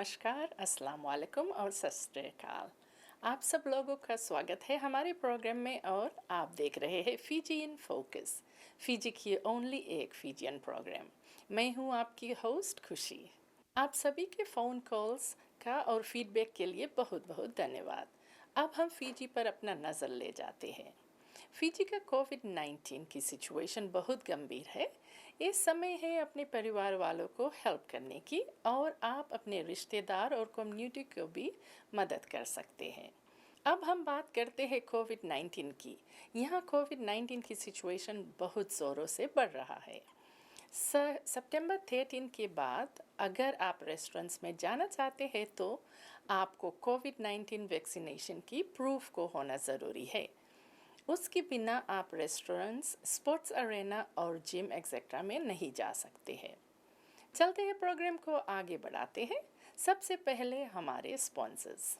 नमस्कार, अस्सलाम वालेकुम और सत श्री अकाल। आप सब लोगों का स्वागत है हमारे प्रोग्राम में और आप देख रहे हैं फिजी इन फोकस, फिजी की ओनली एक फिजियन प्रोग्राम। मैं हूं आपकी होस्ट खुशी। आप सभी के फ़ोन कॉल्स का और फीडबैक के लिए बहुत बहुत धन्यवाद। अब हम फिजी पर अपना नज़र ले जाते हैं। फिजी का कोविड-19 की सिचुएशन बहुत गंभीर है। ये समय है अपने परिवार वालों को हेल्प करने की और आप अपने रिश्तेदार और कम्युनिटी को भी मदद कर सकते हैं। अब हम बात करते हैं कोविड-19 की। यहाँ कोविड-19 की सिचुएशन बहुत ज़ोरों से बढ़ रहा है। सितंबर 13 के बाद अगर आप रेस्टोरेंट्स में जाना चाहते हैं तो आपको कोविड-19 वैक्सीनेशन की प्रूफ को होना ज़रूरी है। उसके बिना आप रेस्टोरेंट्स, स्पोर्ट्स अरेना और जिम एक्सेट्रा में नहीं जा सकते हैं। चलते हैं प्रोग्राम को आगे बढ़ाते हैं। सबसे पहले हमारे sponsors.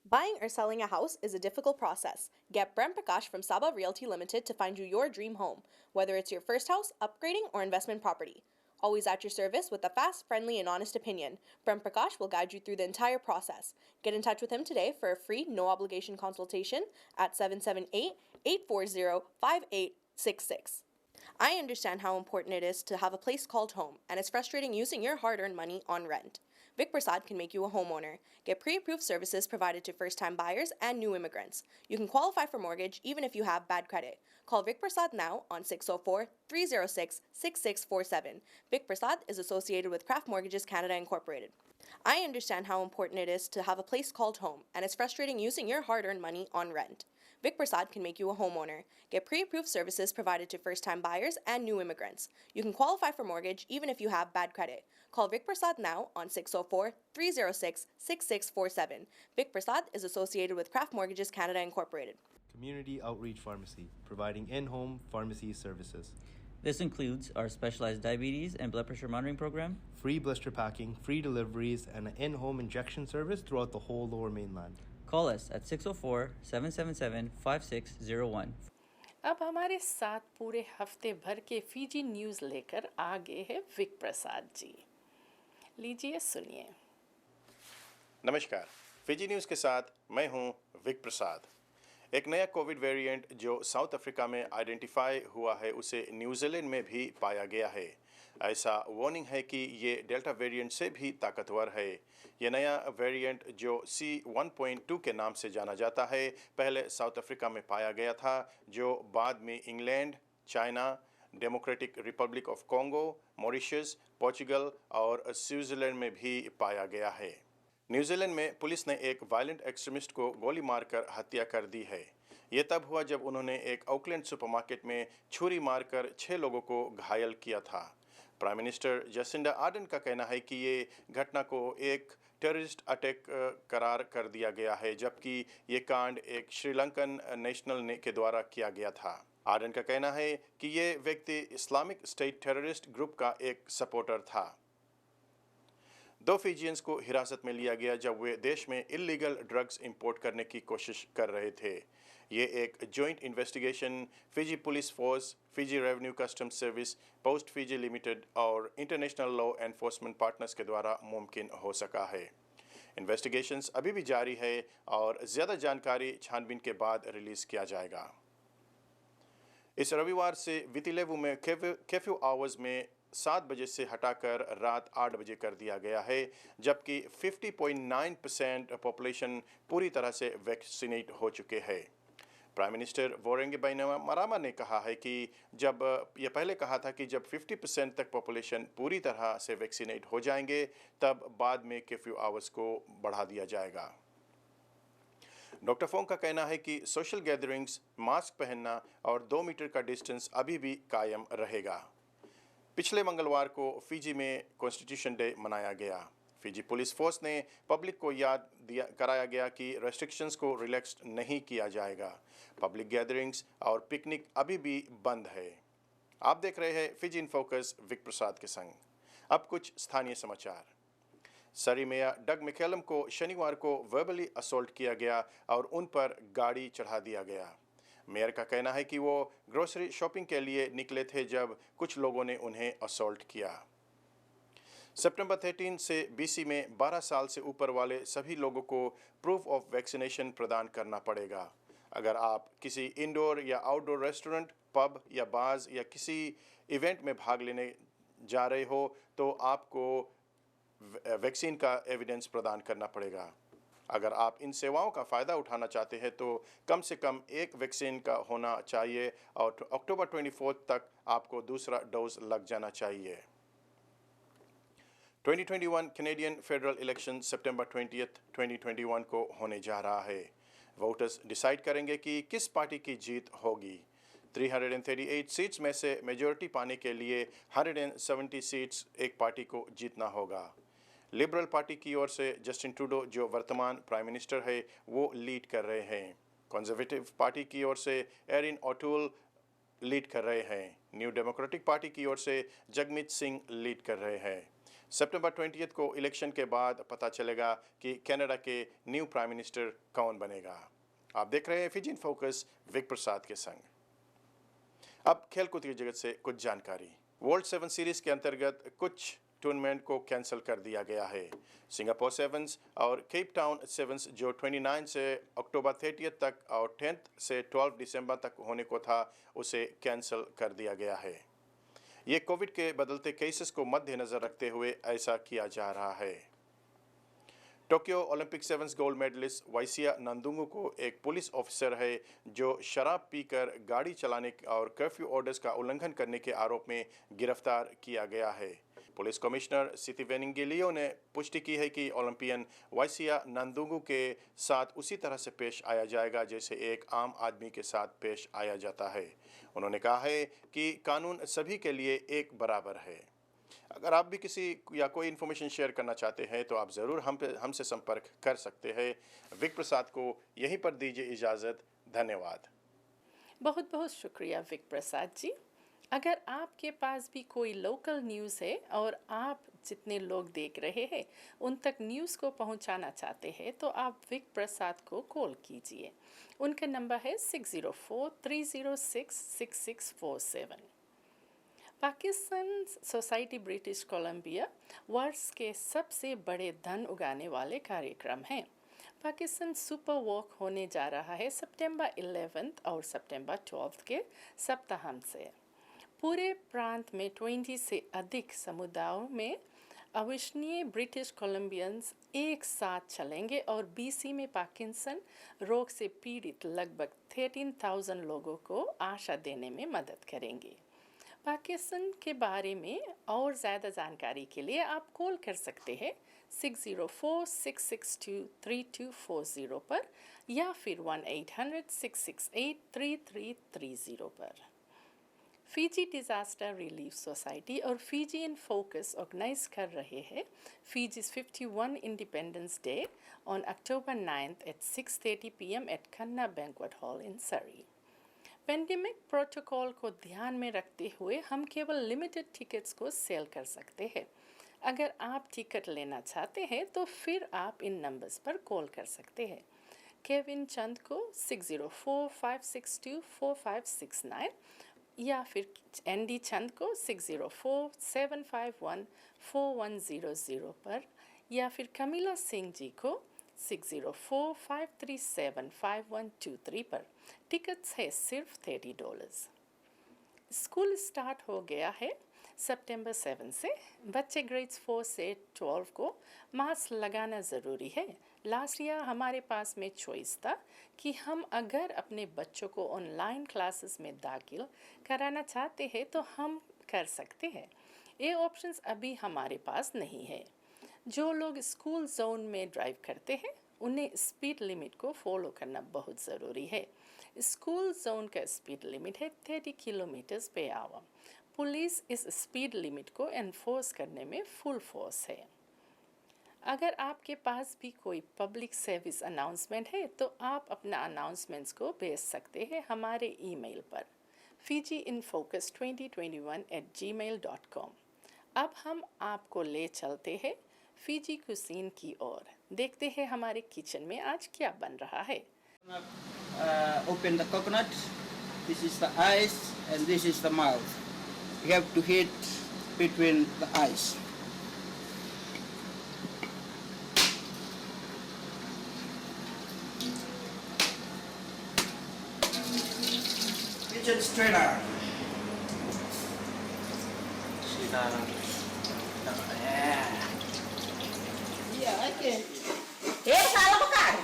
Buying or selling a house is a difficult process. Get Brent Prakash from Saba Realty Limited to find you your dream home, whether it's your first house, upgrading, or investment property. Always at your service with a fast, friendly, and honest opinion, Brent Prakash will guide you through the entire process. Get in touch with him today for a free, no obligation consultation at 778 840 5866. I understand how important it is to have a place called home, and it's frustrating using your hard earned money on rent. Vic Prasad can make you a homeowner. Get pre approved services provided to first time buyers and new immigrants. You can qualify for mortgage even if you have bad credit. Call Vic Prasad now on 604 306 6647. Vic Prasad is associated with Craft Mortgages Canada Incorporated. I understand how important it is to have a place called home, and it's frustrating using your hard earned money on rent. Vic Prasad can make you a homeowner. Get pre approved services provided to first time buyers and new immigrants. You can qualify for mortgage even if you have bad credit. Call Vic Prasad now on 604 306 6647. Vic Prasad is associated with Craft Mortgages Canada Incorporated. Community Outreach Pharmacy, providing in-home pharmacy services. This includes our specialized diabetes and blood pressure monitoring program, Free blister packing, free deliveries, and an in-home injection service throughout the whole Lower Mainland. Call us at 604-777-5601. अब हमारे साथ पूरे हफ्ते भर के Fiji news लेकर आ गए हैं विक प्रसाद जी। लीजिए सुनिए। नमस्कार, फिजी न्यूज़ के साथ मैं हूं विक प्रसाद। एक नया कोविड वेरिएंट जो साउथ अफ्रीका में आइडेंटिफाई हुआ है उसे न्यूजीलैंड में भी पाया गया है। ऐसा वार्निंग है कि ये डेल्टा वेरिएंट से भी ताकतवर है। ये नया वेरिएंट जो C1.2 के नाम से जाना जाता है पहले साउथ अफ्रीका में पाया गया था, जो बाद में England, China, democratic Republic of Congo, Mauritius, Portugal और स्विट्ज़रलैंड में भी पाया गया है। न्यूजीलैंड में पुलिस ने एक वायलेंट एक्सट्रीमिस्ट को गोली मारकर हत्या कर दी है। ये तब हुआ जब उन्होंने एक ऑकलैंड सुपरमार्केट में छुरी मारकर 6 लोगों को घायल किया था। प्राइम मिनिस्टर जसिंडा आर्डन का कहना है कि ये घटना को एक टेररिस्ट अटैक करार कर दिया गया है, जबकि ये कांड एक श्रीलंकन नेशनल के द्वारा किया गया था। आर्डन का कहना है कि ये व्यक्ति इस्लामिक स्टेट टेररिस्ट ग्रुप का एक सपोर्टर था। 2 फिजियंस को हिरासत में लिया गया जब वे देश में इल्लीगल ड्रग्स इंपोर्ट करने की कोशिश कर रहे थे। ये एक joint investigation Fiji police force, Fiji revenue customs service, post Fiji limited और इंटरनेशनल लॉ एनफोर्समेंट पार्टनर्स के द्वारा मुमकिन हो सका है। इन्वेस्टिगेशंस अभी भी जारी है और ज़्यादा जानकारी छानबीन के बाद रिलीज़ किया जाएगा। इस रविवार से वितिलेवु में कर्फ्यू आवर्स में 7 बजे से हटाकर रात 8 बजे कर दिया गया है, जबकि 50.9% पॉपुलेशन पूरी तरह से वैक्सीनेट हो चुके हैं। प्राइम मिनिस्टर वोरेंगे बैनिमारामा ने कहा है कि ये पहले कहा था कि जब 50% तक पॉपुलेशन पूरी तरह से वैक्सीनेट हो जाएंगे तब बाद में कर्फ्यू आवर्स को बढ़ा दिया जाएगा। डॉक्टर फोंग का कहना है कि सोशल गैदरिंग्स, मास्क पहनना और 2 मीटर का डिस्टेंस अभी भी कायम रहेगा। पिछले मंगलवार को फिजी में कॉन्स्टिट्यूशन डे मनाया गया। फिजी पुलिस फोर्स ने पब्लिक को कराया गया कि रेस्ट्रिक्शंस को रिलैक्स नहीं किया जाएगा। पब्लिक गैदरिंग्स और पिकनिक अभी भी बंद है। आप देख रहे हैं फिजी इन फोकस विक प्रसाद के संग। अब कुछ स्थानीय समाचार। सरी मेयर डग मैकलम को शनिवार को वर्बली असॉल्ट किया गया और उन पर गाड़ी चढ़ा दिया गया। मेयर का कहना है कि वो ग्रोसरी शॉपिंग के लिए निकले थे जब कुछ लोगों ने उन्हें असॉल्ट किया। सितंबर 13 से BC में 12 साल से ऊपर वाले सभी लोगों को प्रूफ ऑफ वैक्सीनेशन प्रदान करना पड़ेगा। अगर आप किसी इंडोर या आउटडोर रेस्टोरेंट, पब या बार्स या किसी इवेंट में भाग लेने जा रहे हो तो आपको वैक्सीन का एविडेंस प्रदान करना पड़ेगा। अगर आप इन सेवाओं का फ़ायदा उठाना चाहते हैं तो कम से कम एक वैक्सीन का होना चाहिए और अक्टूबर 24 तक आपको दूसरा डोज लग जाना चाहिए। 2021 कैनेडियन फेडरल इलेक्शन सितंबर 20, 2021 को होने जा रहा है। वोटर्स डिसाइड करेंगे कि किस पार्टी की जीत होगी। 338 सीट्स में से मेजॉरिटी पाने के लिए 170 सीट्स एक पार्टी को जीतना होगा। लिबरल पार्टी की ओर से जस्टिन ट्रूडो, जो वर्तमान प्राइम मिनिस्टर है, वो लीड कर रहे हैं। कंजर्वेटिव पार्टी की ओर से एरिन ओटूल लीड कर रहे हैं। न्यू डेमोक्रेटिक पार्टी की ओर से जगमीत सिंह लीड कर रहे हैं। सितंबर 20 को इलेक्शन के बाद पता चलेगा कि कनाडा के न्यू प्राइम मिनिस्टर कौन बनेगा। आप देख रहे हैं फिजी इन फोकस विक प्रसाद के संग। अब खेलकूद की जगत से कुछ जानकारी। वर्ल्ड 7 सीरीज के अंतर्गत कुछ टूर्नामेंट को कैंसिल कर दिया गया है। सिंगापुर सेवन्स और केप टाउन सेवन्स जो 29 से अक्टूबर 30 तक और 10 से 12 दिसंबर तक होने को था, उसे कैंसिल कर दिया गया है। ये कोविड के बदलते केसेस को मद्देनजर रखते हुए ऐसा किया जा रहा है। Tokyo Olympic sevens gold medallist Waisea Nacuqu को एक पुलिस ऑफिसर है जो शराब पीकर गाड़ी चलाने और कर्फ्यू ऑर्डर्स का उल्लंघन करने के आरोप में गिरफ्तार किया गया है। पुलिस कमिश्नर सिति वेनिंगेलियो ने पुष्टि की है कि ओलंपियन वाइसिया नंदुंगू के साथ उसी तरह से पेश आया जाएगा जैसे एक आम आदमी के साथ पेश आया जाता है। उन्होंने कहा है कि कानून सभी के लिए एक बराबर है। अगर आप भी किसी या कोई इन्फॉर्मेशन शेयर करना चाहते हैं तो आप ज़रूर हमसे संपर्क कर सकते हैं। विक प्रसाद को यहीं पर दीजिए इजाज़त। धन्यवाद। बहुत बहुत शुक्रिया विक प्रसाद जी। अगर आपके पास भी कोई लोकल न्यूज़ है और आप जितने लोग देख रहे हैं उन तक न्यूज़ को पहुंचाना चाहते हैं तो आप विक प्रसाद को कॉल कीजिए। उनका नंबर है 604-306-6647। पाकिस्तान सोसाइटी ब्रिटिश कोलंबिया वर्ष के सबसे बड़े धन उगाने वाले कार्यक्रम हैं। पाकिस्तान सुपर वॉक होने जा रहा है सितंबर 11 और सितंबर 12 के सप्ताहांत से। पूरे प्रांत में 20 से अधिक समुदायों में अविश्वसनीय ब्रिटिश कोलंबियंस एक साथ चलेंगे और BC में पार्किंसन रोग से पीड़ित लगभग 13,000 लोगों को आशा देने में मदद करेंगे। पाकिस्तान के बारे में और ज़्यादा जानकारी के लिए आप कॉल कर सकते हैं 604-662-3240 पर या फिर 1-800-668-3330 पर। फिजी डिज़ास्टर रिलीफ सोसाइटी और फिजी इन फोकस ऑर्गेनाइज कर रहे हैं Fiji's 51 Independence Day on October 9th at 6:30 p.m. at Kanna Banquet Hall in Surrey. Pandemic protocol को ध्यान में रखते हुए हम केवल लिमिटेड टिकट्स को सेल कर सकते हैं। अगर आप टिकट लेना चाहते हैं तो फिर आप इन नंबर्स पर कॉल कर सकते हैं। केविन चंद को 604-562-4569 या फिर एंडी चंद को 604-751-4100 पर या फिर कमिला सिंह जी को 604-537-5123 पर। टिकट्स है सिर्फ $30। स्कूल स्टार्ट हो गया है सितंबर 7 से। बच्चे ग्रेड्स 4 से 12 को मास्क लगाना ज़रूरी है। लास्ट ईयर हमारे पास में चॉइस था कि हम अगर अपने बच्चों को ऑनलाइन क्लासेस में दाखिल कराना चाहते हैं तो हम कर सकते हैं। ये ऑप्शंस अभी हमारे पास नहीं है। जो लोग स्कूल जोन में ड्राइव करते हैं उन्हें स्पीड लिमिट को फॉलो करना बहुत ज़रूरी है। स्कूल जोन का स्पीड लिमिट है 30 किलोमीटर्स पे आवर। पुलिस इस स्पीड लिमिट को एनफोर्स करने में फुल फोर्स है। अगर आपके पास भी कोई पब्लिक सर्विस अनाउंसमेंट है तो आप अपना अनाउंसमेंट्स को भेज सकते हैं हमारे ईमेल पर fijiinfocus2021@gmail.com। अब हम आपको ले चलते हैं फिजी कुजीन की ओर। देखते हैं हमारे किचन में आज क्या बन रहा है। Open the coconut. This is the eyes and this is the mouth. You have to hit between the eyes. kitchen strainer. Yeah, okay. Salah bukan?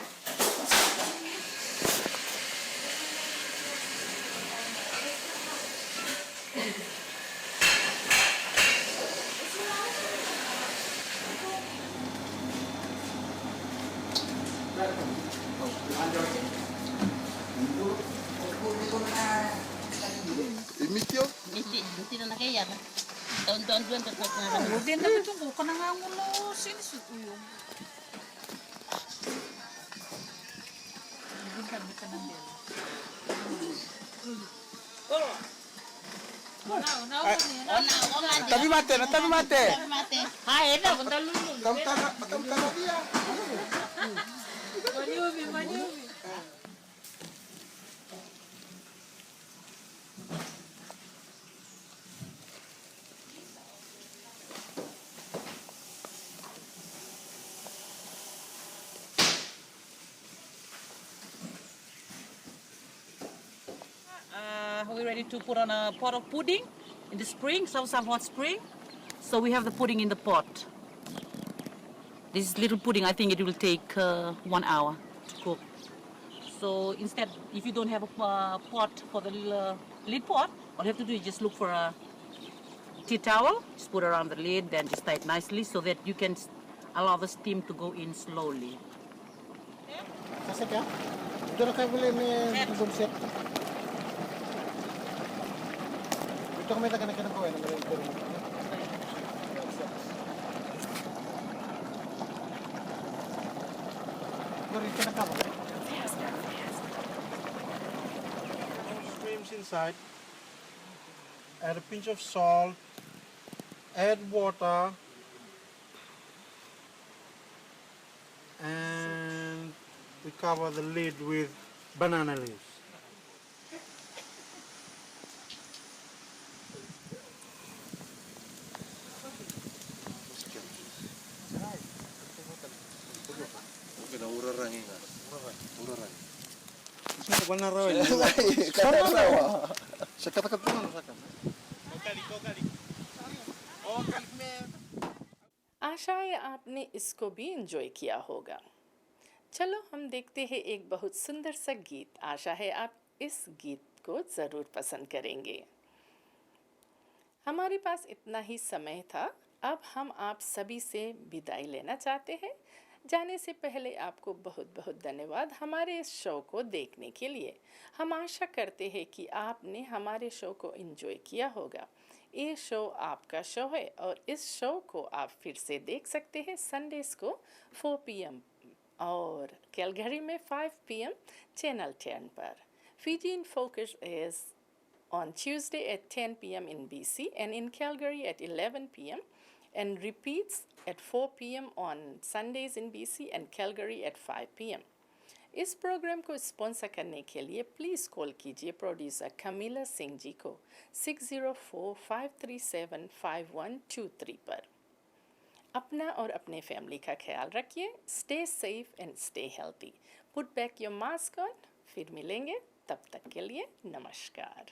Hindi na nakaya na. Taon-taon doon tapos na. Hindi na bitong ko kana nga ngulo sinis uyo. Hindi ka bita nang del. Tabi mate. Hai, dah bentar dulu. Kamu dia. Manyubi. We're ready to put on a pot of pudding in the spring, some hot spring. So we have the pudding in the pot. This little pudding, I think it will take 1 hour to cook. So instead, if you don't have a pot for the lid pot, all you have to do is just look for a tea towel, just put it around the lid, then just tie it nicely so that you can allow the steam to go in slowly. Kasih ya. Udah kayak boleh belum siap. Ito kami kena kau yang Streams inside. Add a pinch of salt. Add water. And we cover the lid with banana leaves. आशा है आपने इसको भी enjoy किया होगा। चलो हम देखते हैं एक बहुत सुंदर सा गीत। आशा है आप इस गीत को ज़रूर पसंद करेंगे। हमारे पास इतना ही समय था। अब हम आप सभी से विदाई लेना चाहते हैं। जाने से पहले आपको बहुत बहुत धन्यवाद हमारे इस शो को देखने के लिए। हम आशा करते हैं कि आपने हमारे शो को एंजॉय किया होगा। ये शो आपका शो है और इस शो को आप फिर से देख सकते हैं संडेज़ को 4 PM और कैलगरी में 5 PM चैनल 10 पर। Fiji in Focus is on Tuesday at 10 PM in BC and in Calgary at 11 PM and repeats at 4 PM on Sundays in BC and Calgary at 5 PM. इस programme को sponsor करने के लिए please call कीजिए producer कमिला Singh ji को 604-537-5123 पर। अपना और अपने फैमिली का ख्याल रखिए। Stay safe and stay healthy. Put back your mask on. फिर मिलेंगे, तब तक के लिए नमस्कार।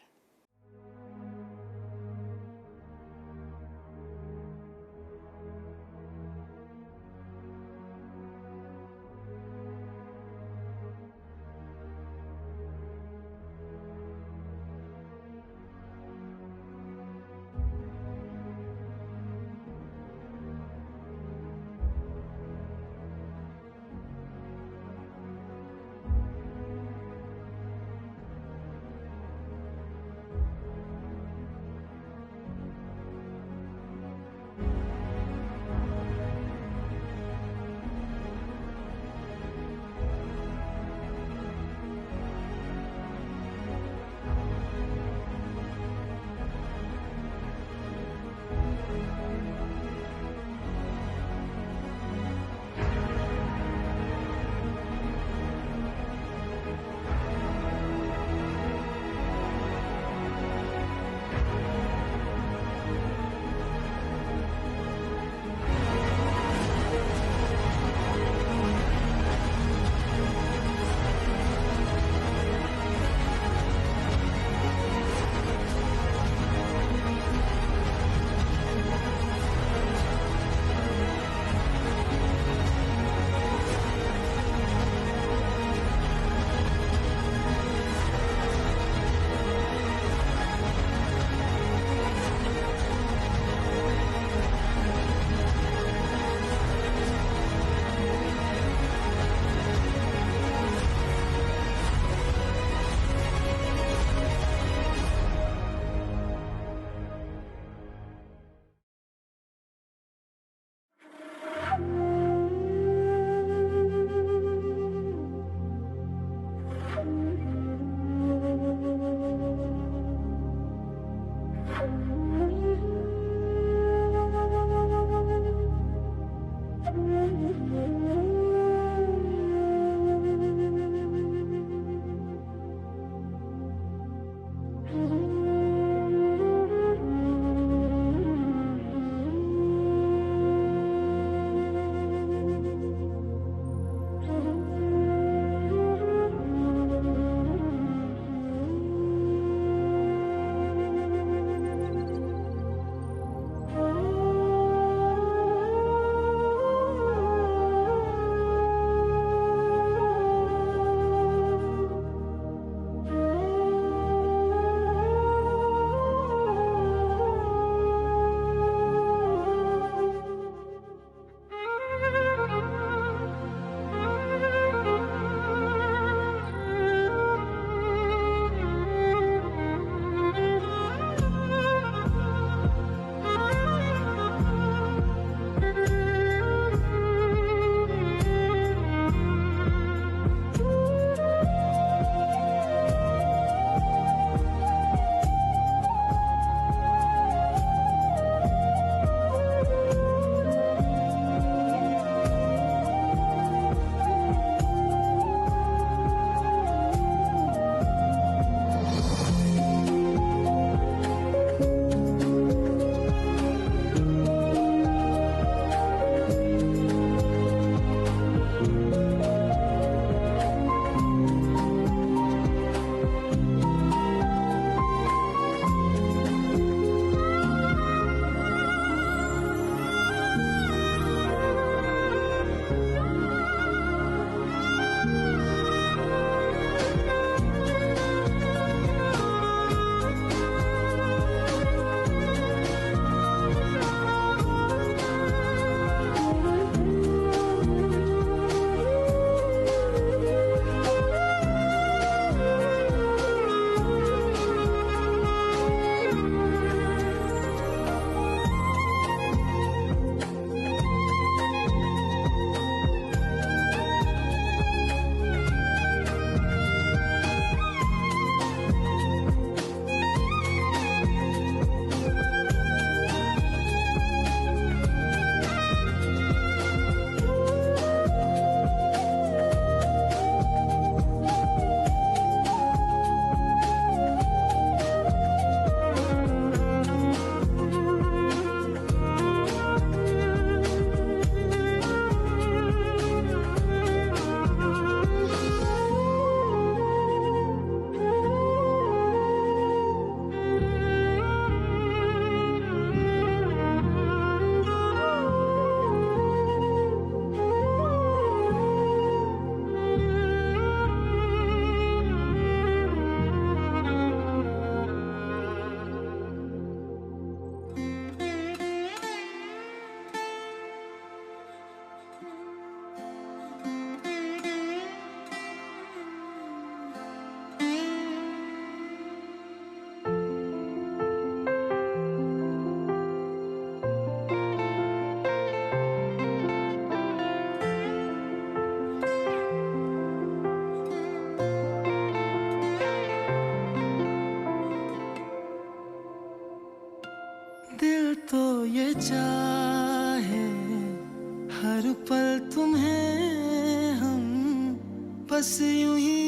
बस यूं ही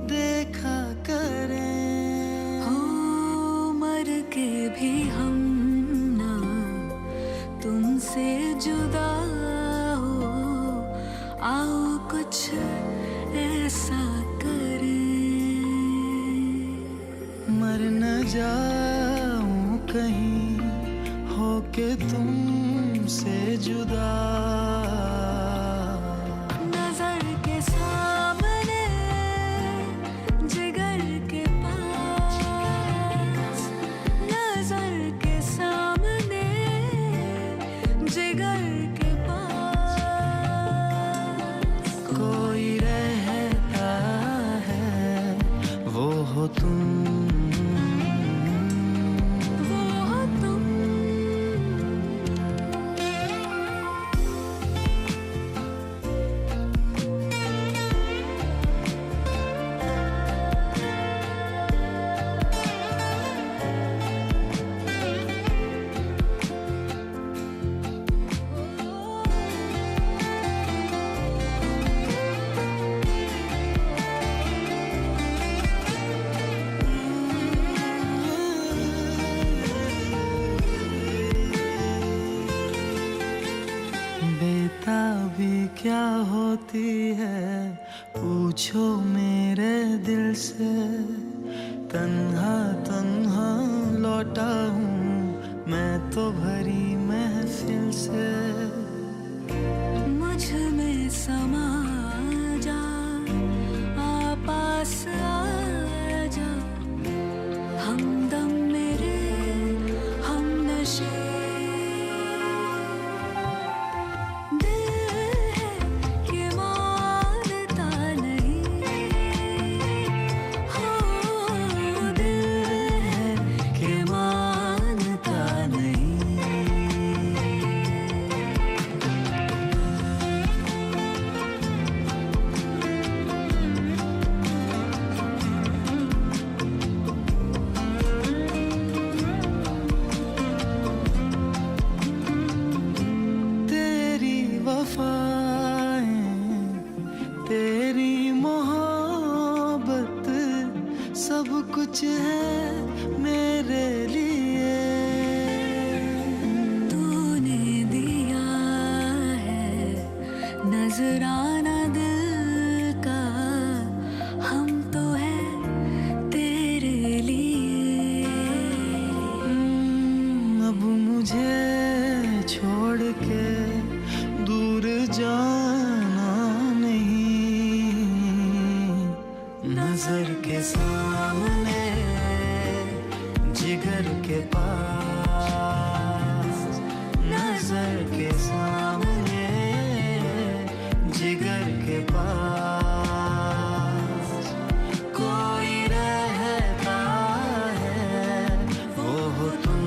देखा करें। हो मर के भी हम ना तुमसे जुदा हो, आओ कुछ ऐसा करें। मर न जाऊं कहीं होके तुमसे जुदा। नजर के सामने जिगर के पास, नजर के सामने जिगर के पास कोई रहता है, वो हो तुम। बेताबी क्या होती है पूछो मेरे दिल से। तन्हा तन्हा लौटा हूँ मैं तो भरी महफिल से। मुझ में समा जा, आ पास आ जा, हमदम मेरे हमनशी। तेरी मोहब्बत सब कुछ है मेरे लिए। तूने दिया है नजराना दिल का, हम तो है तेरे लिए। अब मुझे छोड़ के दूर जाना नहीं, नजर के सामने जिगर के पास, नजर के सामने जिगर के पास कोई रहता है, वो हो तुम।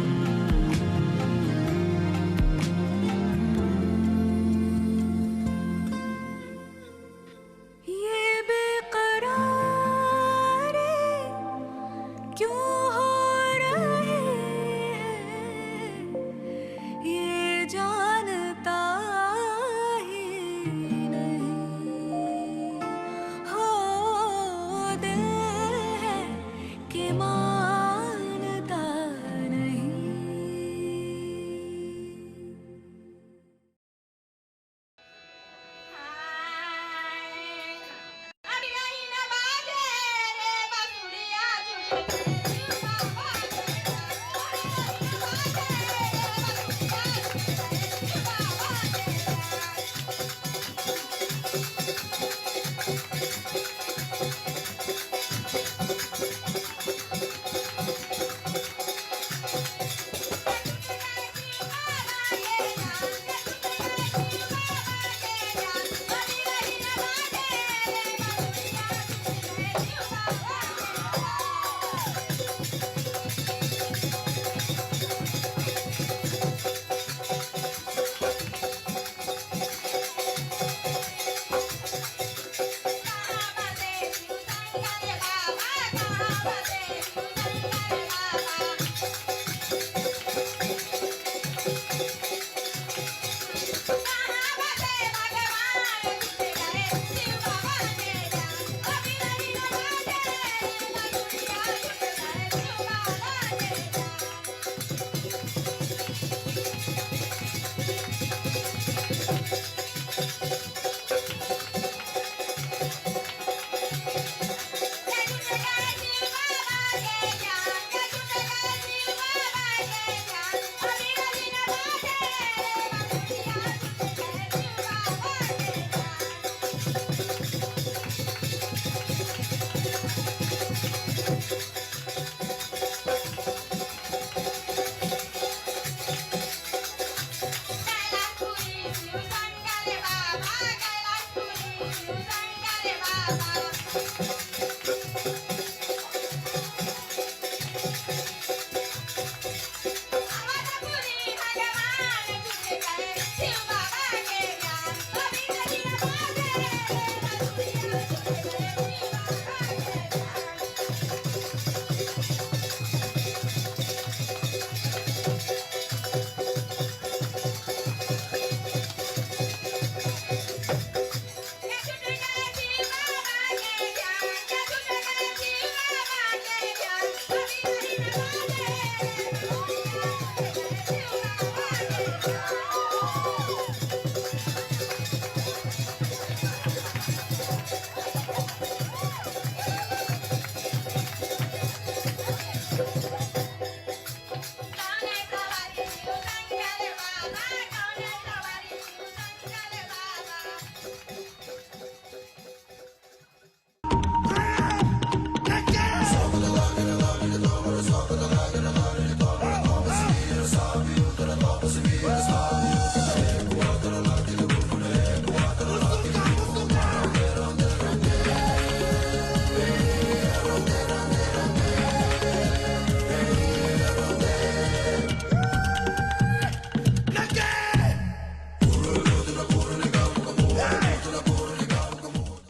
Baba.